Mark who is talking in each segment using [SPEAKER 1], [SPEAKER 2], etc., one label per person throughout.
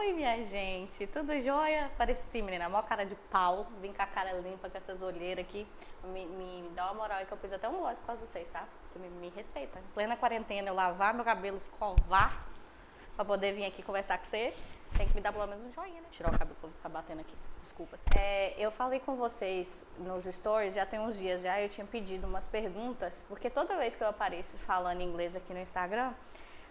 [SPEAKER 1] Oi, minha gente, tudo jóia? Pareci, menina, mó cara de pau, vim com a cara limpa, com essas olheiras aqui. Me dá uma moral aí que eu pus até um gloss por causa de vocês, tá? Que me respeita. Em plena quarentena, eu lavar meu cabelo, escovar, pra poder vir aqui conversar com você, tem que me dar pelo menos um joinha, né? Tirar o cabelo pra não ficar batendo aqui. Desculpa. Eu falei com vocês nos stories, já tem uns dias já, eu tinha pedido umas perguntas, porque toda vez que eu apareço falando inglês aqui no Instagram,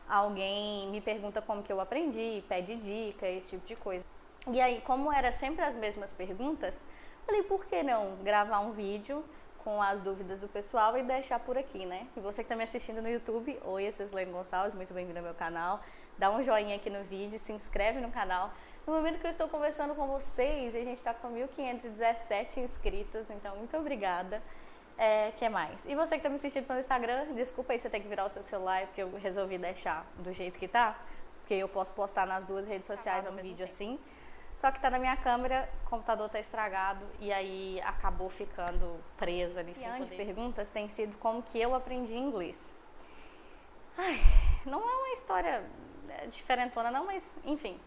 [SPEAKER 1] alguém me pergunta como que eu aprendi, pede dica, esse tipo de coisa. E aí, como era sempre as mesmas perguntas, falei, por que não gravar um vídeo com as dúvidas do pessoal e deixar por aqui, né? E você que está me assistindo no YouTube, oi, eu sou Slane Gonçalves, muito bem-vindo ao meu canal. Dá um joinha aqui no vídeo, se inscreve no canal. No momento que eu estou conversando com vocês, a gente está com 1.517 inscritos, então muito obrigada. Que mais? E você que tá me assistindo pelo Instagram, desculpa aí você ter que virar o seu celular, porque eu resolvi deixar do jeito que tá, porque eu posso postar nas duas redes sociais um vídeo assim, só que tá na minha câmera, o computador tá estragado e aí acabou ficando preso ali. E as perguntas tem sido como que eu aprendi inglês. Ai, não é uma história diferentona não, mas enfim.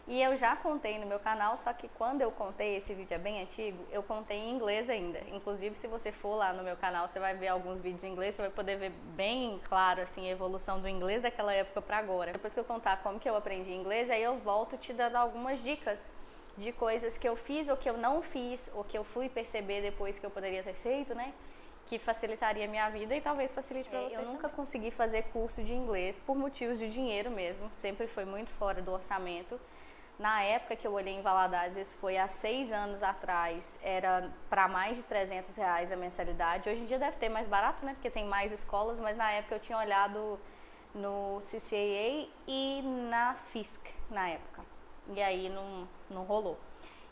[SPEAKER 1] E eu já contei no meu canal, só que quando eu contei, esse vídeo é bem antigo, eu contei em inglês ainda. Inclusive, se você for lá no meu canal, você vai ver alguns vídeos em inglês, você vai poder ver bem claro, assim, a evolução do inglês daquela época para agora. Depois que eu contar como que eu aprendi inglês, aí eu volto te dando algumas dicas de coisas que eu fiz ou que eu não fiz, ou que eu fui perceber depois que eu poderia ter feito, né? Que facilitaria a minha vida e talvez facilite para vocês. Eu nunca consegui fazer curso de inglês por motivos de dinheiro mesmo, sempre foi muito fora do orçamento. Na época que eu olhei em Valadares, isso foi há 6 anos atrás, era para mais de R$300 a mensalidade. Hoje em dia deve ter mais barato, né? Porque tem mais escolas, mas na época eu tinha olhado no CCAA e na FISC, na época. E aí não rolou.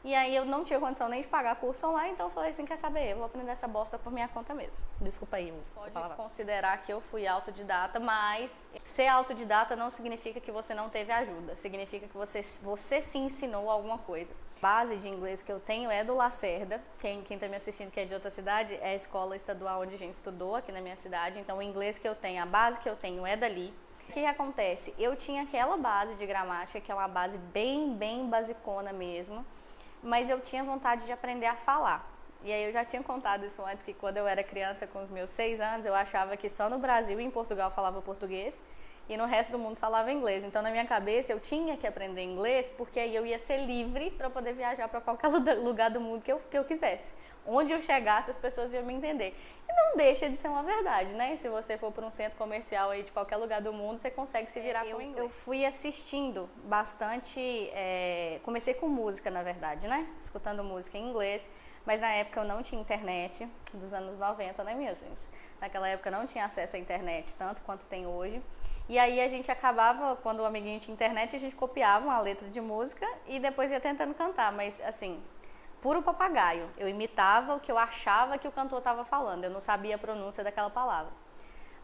[SPEAKER 1] E aí eu não tinha condição nem de pagar curso online, então eu falei assim, quer saber, eu vou aprender essa bosta por minha conta mesmo. Desculpa aí, pode considerar que eu fui autodidata, mas ser autodidata não significa que você não teve ajuda, significa que você se ensinou alguma coisa. A base de inglês que eu tenho é do Lacerda, quem tá me assistindo que é de outra cidade, é a escola estadual onde a gente estudou aqui na minha cidade, então o inglês que eu tenho, a base que eu tenho é dali. O que acontece? Eu tinha aquela base de gramática, que é uma base bem basicona mesmo, mas eu tinha vontade de aprender a falar. E aí eu já tinha contado isso antes, que quando eu era criança, com os meus 6 anos, eu achava que só no Brasil e em Portugal falava português e no resto do mundo falava inglês. Então na minha cabeça eu tinha que aprender inglês porque aí eu ia ser livre para poder viajar para qualquer lugar do mundo que eu quisesse. Onde eu chegasse as pessoas iam me entender. E não deixa de ser uma verdade, né? Se você for para um centro comercial aí de qualquer lugar do mundo, você consegue se virar com inglês. Eu fui assistindo bastante, comecei com música na verdade, né? Escutando música em inglês, mas na época eu não tinha internet, dos anos 90, né minha gente? Naquela época eu não tinha acesso à internet tanto quanto tem hoje. E aí a gente acabava, quando o amiguinho tinha internet, a gente copiava uma letra de música e depois ia tentando cantar, mas assim, puro papagaio. Eu imitava o que eu achava que o cantor estava falando, eu não sabia a pronúncia daquela palavra.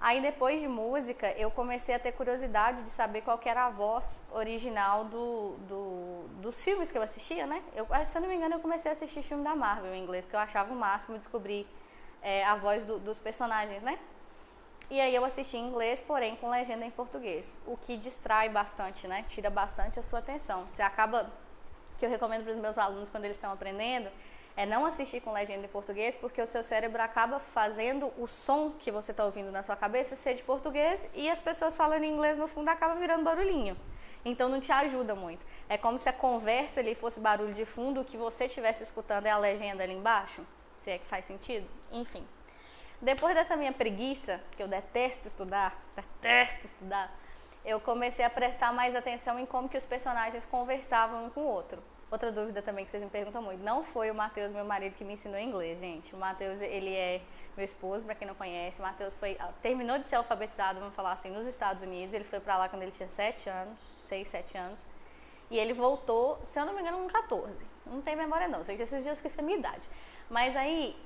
[SPEAKER 1] Aí depois de música, eu comecei a ter curiosidade de saber qual que era a voz original dos filmes que eu assistia, né? Se eu não me engano, eu comecei a assistir filme da Marvel em inglês, porque eu achava o máximo descobrir a voz dos personagens, né? E aí eu assisti em inglês, porém com legenda em português, o que distrai bastante, né? Tira bastante a sua atenção. Você acaba, que eu recomendo para os meus alunos quando eles estão aprendendo, é não assistir com legenda em português, porque o seu cérebro acaba fazendo o som que você está ouvindo na sua cabeça ser de português e as pessoas falando em inglês no fundo acaba virando barulhinho. Então não te ajuda muito. É como se a conversa ali fosse barulho de fundo, o que você estivesse escutando é a legenda ali embaixo, se é que faz sentido. Enfim. Depois dessa minha preguiça, que eu detesto estudar, eu comecei a prestar mais atenção em como que os personagens conversavam um com o outro. Outra dúvida também que vocês me perguntam muito, não foi o Matheus, meu marido, que me ensinou inglês, gente. O Matheus, ele é meu esposo, para quem não conhece. O Matheus terminou de ser alfabetizado, vamos falar assim, nos Estados Unidos. Ele foi para lá quando ele tinha 7 anos, 6, 7 anos. E ele voltou, se eu não me engano, com 14. Não tenho memória não, sei que esses dias eu esqueci a minha idade. Mas aí,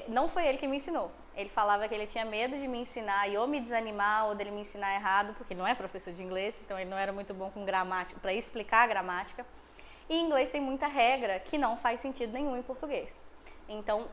[SPEAKER 1] não foi ele que me ensinou. Ele falava que ele tinha medo de me ensinar e ou me desanimar ou dele me ensinar errado, porque ele não é professor de inglês, então ele não era muito bom com gramática, para explicar a gramática. E em inglês tem muita regra que não faz sentido nenhum em português. Então,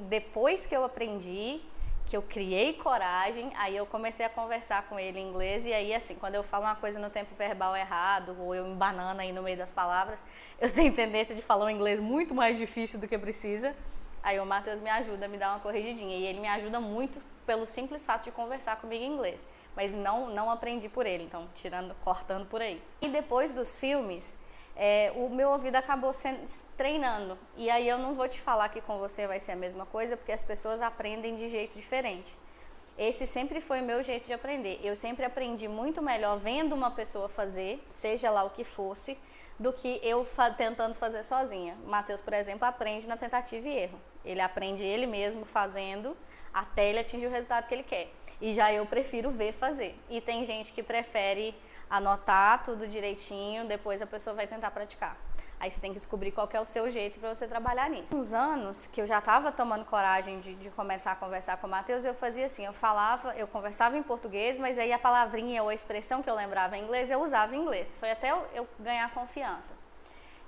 [SPEAKER 1] depois que eu aprendi, que eu criei coragem, aí eu comecei a conversar com ele em inglês, e aí assim, quando eu falo uma coisa no tempo verbal errado, ou eu embanano aí no meio das palavras, eu tenho tendência de falar um inglês muito mais difícil do que precisa, aí o Matheus me ajuda a me dar uma corrigidinha, e ele me ajuda muito pelo simples fato de conversar comigo em inglês, mas não aprendi por ele, então cortando por aí. E depois dos filmes, o meu ouvido acabou treinando. E aí eu não vou te falar que com você vai ser a mesma coisa, porque as pessoas aprendem de jeito diferente. Esse sempre foi o meu jeito de aprender. Eu sempre aprendi muito melhor vendo uma pessoa fazer, seja lá o que fosse, do que eu tentando fazer sozinha. O Matheus, por exemplo, aprende na tentativa e erro. Ele aprende ele mesmo fazendo até ele atingir o resultado que ele quer. E já eu prefiro ver fazer. E tem gente que prefere anotar tudo direitinho, depois a pessoa vai tentar praticar. Aí você tem que descobrir qual que é o seu jeito para você trabalhar nisso. Uns anos que eu já estava tomando coragem de começar a conversar com o Matheus, eu fazia assim, eu conversava em português, mas aí a palavrinha ou a expressão que eu lembrava em inglês, eu usava em inglês. Foi até eu ganhar confiança.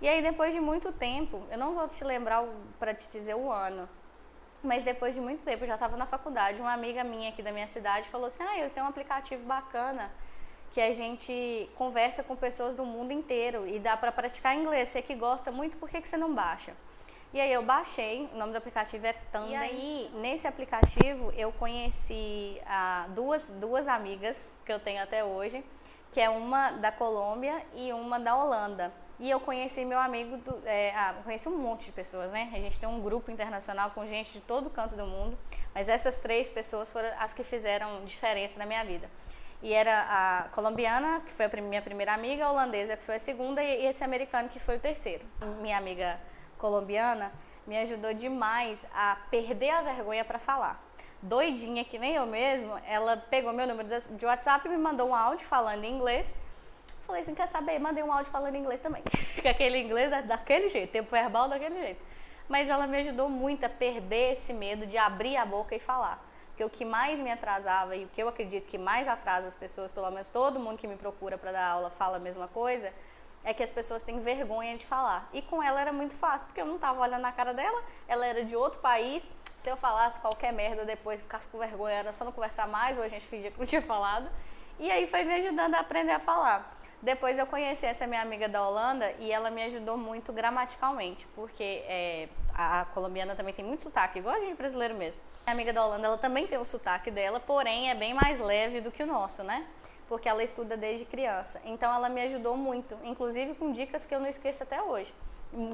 [SPEAKER 1] E aí depois de muito tempo, eu não vou te lembrar para te dizer o ano, mas depois de muito tempo, eu já estava na faculdade, uma amiga minha aqui da minha cidade falou assim, eu tenho um aplicativo bacana, que a gente conversa com pessoas do mundo inteiro e dá para praticar inglês. Você que gosta muito, por que você não baixa? E aí eu baixei, o nome do aplicativo é Tandem. E aí, nesse aplicativo, eu conheci duas amigas que eu tenho até hoje, que é uma da Colômbia e uma da Holanda. E eu conheci meu amigo, conheci um monte de pessoas, né? A gente tem um grupo internacional com gente de todo canto do mundo, mas essas 3 pessoas foram as que fizeram diferença na minha vida. E era a colombiana, que foi a minha primeira amiga, a holandesa, que foi a segunda, e esse americano, que foi o terceiro. Minha amiga colombiana me ajudou demais a perder a vergonha para falar. Doidinha, que nem eu mesmo, ela pegou meu número de WhatsApp e me mandou um áudio falando em inglês. Falei assim, quer saber? Mandei um áudio falando em inglês também. Porque aquele inglês é daquele jeito, tempo verbal daquele jeito. Mas ela me ajudou muito a perder esse medo de abrir a boca e falar. Porque o que mais me atrasava e o que eu acredito que mais atrasa as pessoas, pelo menos todo mundo que me procura para dar aula fala a mesma coisa, é que as pessoas têm vergonha de falar. E com ela era muito fácil, porque eu não estava olhando na cara dela, ela era de outro país, se eu falasse qualquer merda depois, ficasse com vergonha, era só não conversar mais, ou a gente fingia que não tinha falado. E aí foi me ajudando a aprender a falar. Depois eu conheci essa minha amiga da Holanda e ela me ajudou muito gramaticalmente, porque a colombiana também tem muito sotaque, igual a gente brasileiro mesmo. A amiga da Holanda, ela também tem o sotaque dela, porém é bem mais leve do que o nosso, né? Porque ela estuda desde criança. Então ela me ajudou muito, inclusive com dicas que eu não esqueço até hoje.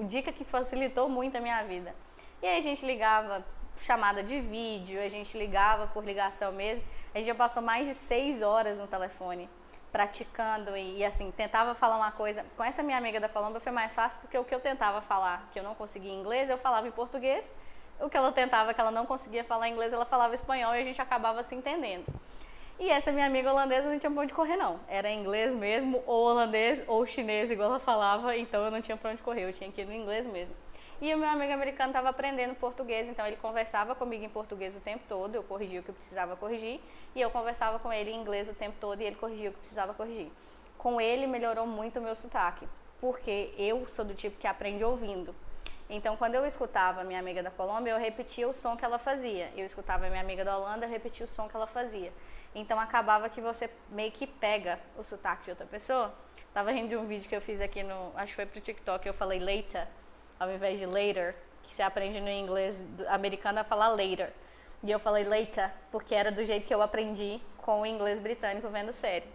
[SPEAKER 1] Dica que facilitou muito a minha vida. E aí a gente ligava, chamada de vídeo, a gente ligava por ligação mesmo. A gente já passou mais de 6 horas no telefone, praticando e assim, tentava falar uma coisa. Com essa minha amiga da Colômbia foi mais fácil, porque o que eu tentava falar, que eu não conseguia em inglês, eu falava em português. O que ela tentava, que ela não conseguia falar inglês, ela falava espanhol e a gente acabava se entendendo. E essa minha amiga holandesa não tinha pra onde correr, não. Era inglês mesmo, ou holandês, ou chinês, igual ela falava, então eu não tinha pra onde correr, eu tinha que ir no inglês mesmo. E o meu amigo americano estava aprendendo português, então ele conversava comigo em português o tempo todo, eu corrigia o que eu precisava corrigir, e eu conversava com ele em inglês o tempo todo e ele corrigia o que precisava corrigir. Com ele melhorou muito o meu sotaque, porque eu sou do tipo que aprende ouvindo. Então, quando eu escutava a minha amiga da Colômbia, eu repetia o som que ela fazia. Eu escutava a minha amiga da Holanda, eu repetia o som que ela fazia. Então, acabava que você meio que pega o sotaque de outra pessoa. Tava rindo de um vídeo que eu fiz aqui acho que foi pro TikTok, eu falei later, ao invés de later, que você aprende no inglês americano a falar later. E eu falei later, porque era do jeito que eu aprendi com o inglês britânico vendo série.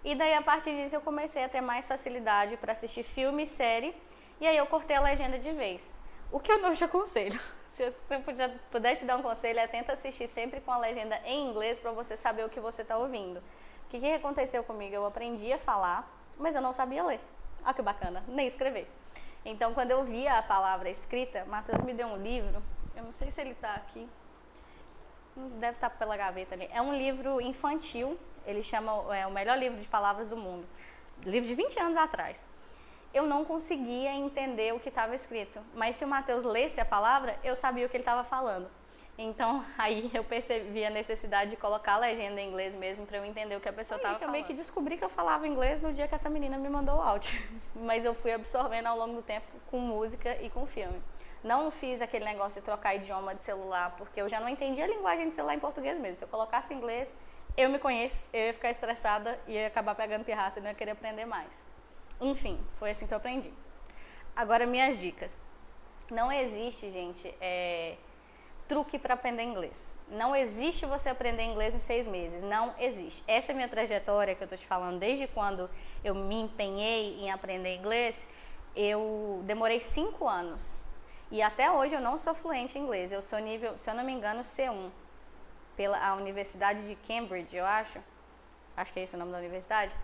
[SPEAKER 1] E daí, a partir disso, eu comecei a ter mais facilidade para assistir filme e série. E aí eu cortei a legenda de vez. O que eu não te aconselho, se eu puder te dar um conselho, tenta assistir sempre com a legenda em inglês para você saber o que você está ouvindo. O que aconteceu comigo? Eu aprendi a falar, mas eu não sabia ler. Olha que bacana, nem escrever. Então, quando eu via a palavra escrita, Matheus me deu um livro, eu não sei se ele está aqui, deve estar pela gaveta ali. É um livro infantil, ele chama o melhor livro de palavras do mundo. Livro de 20 anos atrás. Eu não conseguia entender o que estava escrito, mas se o Matheus lesse a palavra, eu sabia o que ele estava falando. Então, aí eu percebi a necessidade de colocar a legenda em inglês mesmo para eu entender o que a pessoa estava falando. Eu meio que descobri que eu falava inglês no dia que essa menina me mandou o áudio, mas eu fui absorvendo ao longo do tempo com música e com filme. Não fiz aquele negócio de trocar idioma de celular, porque eu já não entendia a linguagem de celular em português mesmo. Se eu colocasse em inglês, eu me conheço, eu ia ficar estressada e ia acabar pegando pirraça e não ia querer aprender mais. Enfim, foi assim que eu aprendi. Agora, minhas dicas. Não existe, gente, truque para aprender inglês. Não existe você aprender inglês em 6 meses. Não existe. Essa é a minha trajetória que eu tô te falando. Desde quando eu me empenhei em aprender inglês, eu demorei 5 anos. E até hoje eu não sou fluente em inglês. Eu sou nível, se eu não me engano, C1. Pela Universidade de Cambridge, eu acho. Acho que é esse o nome da universidade.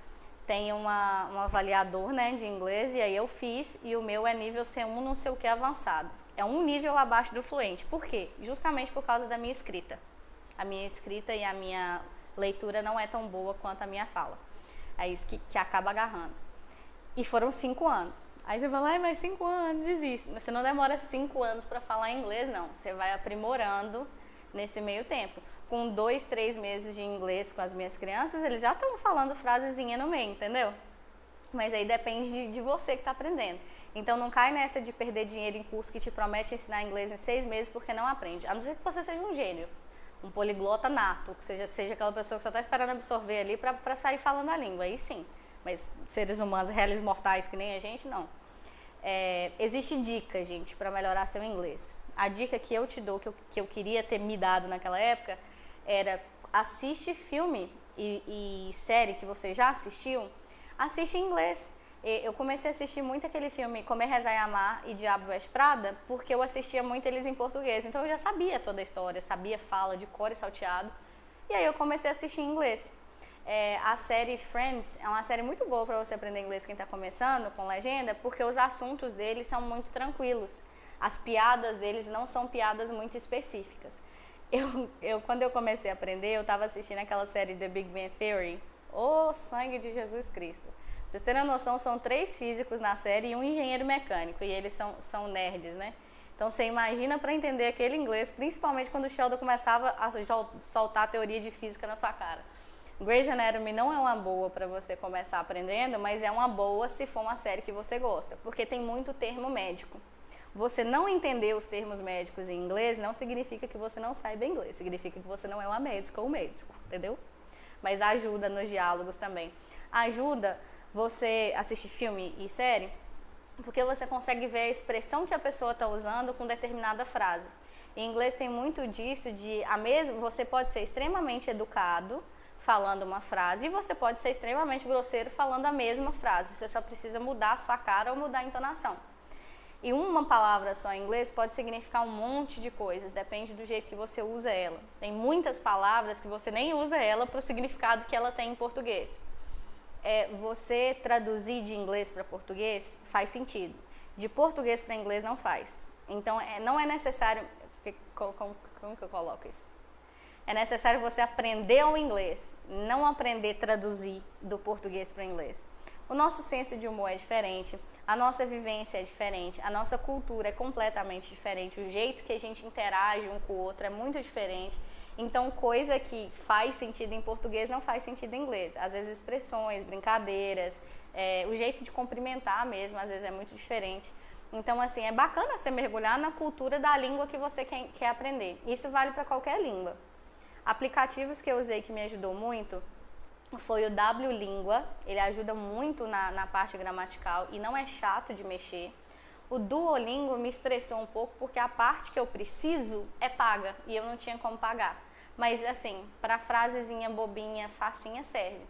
[SPEAKER 1] Tem um avaliador, né, de inglês, e aí eu fiz, e o meu é nível C1, não sei o que, avançado. É um nível abaixo do fluente. Por quê? Justamente por causa da minha escrita. A minha escrita e a minha leitura não é tão boa quanto a minha fala. É isso que acaba agarrando. E foram 5 anos. Aí você fala, mas 5 anos, desiste. Você não demora 5 anos para falar inglês, não. Você vai aprimorando nesse meio tempo. Com 2, 3 meses de inglês com as minhas crianças, eles já estão falando frasezinha no meio, entendeu? Mas aí depende de você que está aprendendo. Então não cai nessa de perder dinheiro em curso que te promete ensinar inglês em 6 meses porque não aprende. A não ser que você seja um gênio, um poliglota nato, que seja aquela pessoa que só está esperando absorver ali para sair falando a língua, aí sim. Mas seres humanos, réis mortais que nem a gente, não. Existe dica, gente, para melhorar seu inglês. A dica que eu te dou, que eu queria ter me dado naquela época, era assiste filme e série que você já assistiu, assiste em inglês. Eu comecei a assistir muito aquele filme Comer, Rezar e Amar e Diabo Veste Prada, porque eu assistia muito eles em português. Então eu já sabia toda a história, sabia fala de cor e salteado. E aí eu comecei a assistir em inglês. A série Friends é uma série muito boa para você aprender inglês quem está começando com legenda, porque os assuntos deles são muito tranquilos. As piadas deles não são piadas muito específicas. Quando eu comecei a aprender, eu estava assistindo aquela série The Big Bang Theory, o sangue de Jesus Cristo. Pra vocês terem uma noção, são 3 físicos na série e um engenheiro mecânico, e eles são nerds, né? Então você imagina para entender aquele inglês, principalmente quando o Sheldon começava a soltar a teoria de física na sua cara. Grey's Anatomy não é uma boa para você começar aprendendo, mas é uma boa se for uma série que você gosta, porque tem muito termo médico. Você não entender os termos médicos em inglês não significa que você não saiba inglês, significa que você não é uma médica ou médico, entendeu? Mas ajuda nos diálogos também. Ajuda você assistir filme e série, porque você consegue ver a expressão que a pessoa está usando com determinada frase. Em inglês tem muito disso você pode ser extremamente educado falando uma frase e você pode ser extremamente grosseiro falando a mesma frase. Você só precisa mudar a sua cara ou mudar a entonação. E uma palavra só em inglês pode significar um monte de coisas, depende do jeito que você usa ela. Tem muitas palavras que você nem usa ela para o significado que ela tem em português. Você traduzir de inglês para português faz sentido. De português para inglês não faz. Então, não é necessário... Como que eu coloco isso? É necessário você aprender o inglês, não aprender a traduzir do português para o inglês. O nosso senso de humor é diferente, a nossa vivência é diferente, a nossa cultura é completamente diferente, o jeito que a gente interage um com o outro é muito diferente. Então, coisa que faz sentido em português não faz sentido em inglês. Às vezes, expressões, brincadeiras, o jeito de cumprimentar mesmo, às vezes é muito diferente. Então, assim, é bacana você mergulhar na cultura da língua que você quer aprender. Isso vale para qualquer língua. Aplicativos que eu usei que me ajudou muito foi o Wlingua, ele ajuda muito na parte gramatical e não é chato de mexer. O Duolingo me estressou um pouco porque a parte que eu preciso é paga e eu não tinha como pagar. Mas assim, para frasezinha bobinha, facinha serve.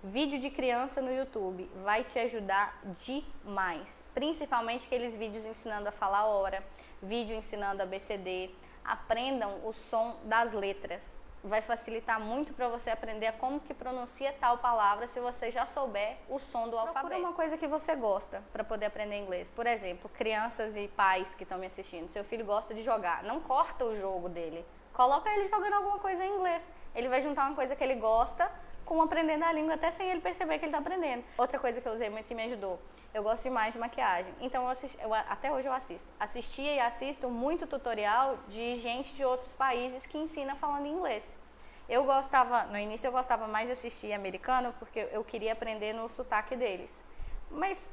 [SPEAKER 1] Vídeo de criança no YouTube vai te ajudar demais. Principalmente aqueles vídeos ensinando a falar hora, vídeo ensinando ABCD. Aprendam o som das letras. Vai facilitar muito para você aprender como que pronuncia tal palavra se você já souber o som do alfabeto. Procura uma coisa que você gosta para poder aprender inglês. Por exemplo, crianças e pais que estão me assistindo, seu filho gosta de jogar, não corta o jogo dele. Coloca ele jogando alguma coisa em inglês. Ele vai juntar uma coisa que ele gosta com aprendendo a língua, até sem ele perceber que ele está aprendendo. Outra coisa que eu usei muito que me ajudou, eu gosto demais de maquiagem, então até hoje eu assistia e assisto muito tutorial de gente de outros países que ensina falando inglês. No início eu gostava mais de assistir americano, porque eu queria aprender no sotaque deles, mas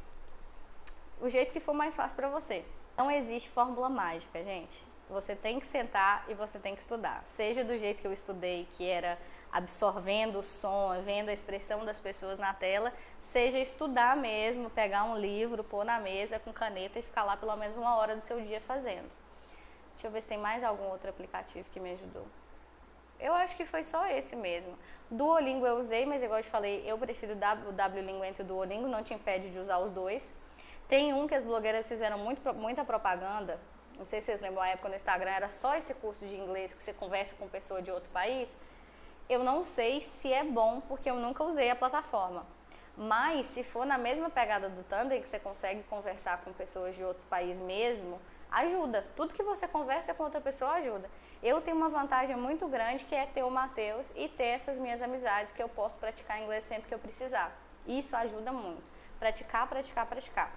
[SPEAKER 1] o jeito que for mais fácil para você. Não existe fórmula mágica, gente. Você tem que sentar e você tem que estudar. Seja do jeito que eu estudei, que era absorvendo o som, vendo a expressão das pessoas na tela, seja estudar mesmo, pegar um livro, pôr na mesa com caneta e ficar lá pelo menos 1 hora do seu dia fazendo. Deixa eu ver se tem mais algum outro aplicativo que me ajudou. Eu acho que foi só esse mesmo. Duolingo eu usei, mas igual eu te falei, eu prefiro o Wlingo entre o Duolingo, não te impede de usar os dois. Tem um que as blogueiras fizeram muita propaganda, não sei se vocês lembram, a época no Instagram era só esse curso de inglês que você conversa com pessoa de outro país. Eu não sei se é bom, porque eu nunca usei a plataforma. Mas se for na mesma pegada do Tandem, que você consegue conversar com pessoas de outro país mesmo, ajuda. Tudo que você conversa com outra pessoa ajuda. Eu tenho uma vantagem muito grande, que é ter o Matheus e ter essas minhas amizades, que eu posso praticar inglês sempre que eu precisar. Isso ajuda muito. Praticar, praticar, praticar.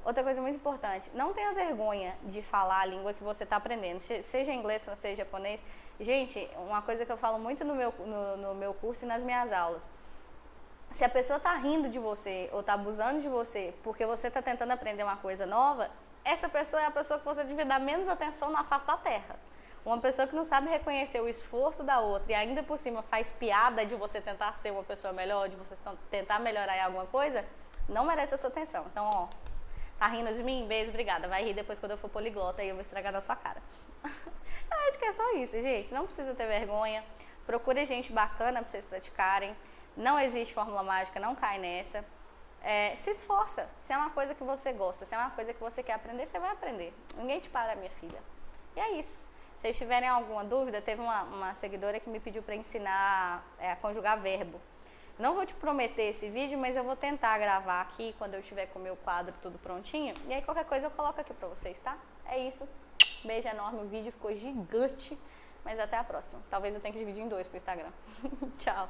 [SPEAKER 1] Outra coisa muito importante, não tenha vergonha de falar a língua que você está aprendendo, seja inglês, francês, japonês. Gente, uma coisa que eu falo muito no meu curso e nas minhas aulas, se a pessoa está rindo de você ou está abusando de você porque você está tentando aprender uma coisa nova, essa pessoa é a pessoa que você deve dar menos atenção na face da terra. Uma pessoa que não sabe reconhecer o esforço da outra e ainda por cima faz piada de você tentar ser uma pessoa melhor, de você tentar melhorar em alguma coisa, não merece a sua atenção. Então, ó, tá rindo de mim? Beijo, obrigada. Vai rir depois quando eu for poliglota e eu vou estragar na sua cara. Eu acho que é só isso, gente. Não precisa ter vergonha. Procure gente bacana pra vocês praticarem. Não existe fórmula mágica, não cai nessa. Se esforça. Se é uma coisa que você gosta, se é uma coisa que você quer aprender, você vai aprender. Ninguém te para, minha filha. E é isso. Se vocês tiverem alguma dúvida, teve uma seguidora que me pediu para ensinar a conjugar verbo. Não vou te prometer esse vídeo, mas eu vou tentar gravar aqui quando eu tiver com o meu quadro tudo prontinho. E aí qualquer coisa eu coloco aqui pra vocês, tá? É isso. Beijo enorme, o vídeo ficou gigante. Mas até a próxima. Talvez eu tenha que dividir em 2 pro Instagram. Tchau.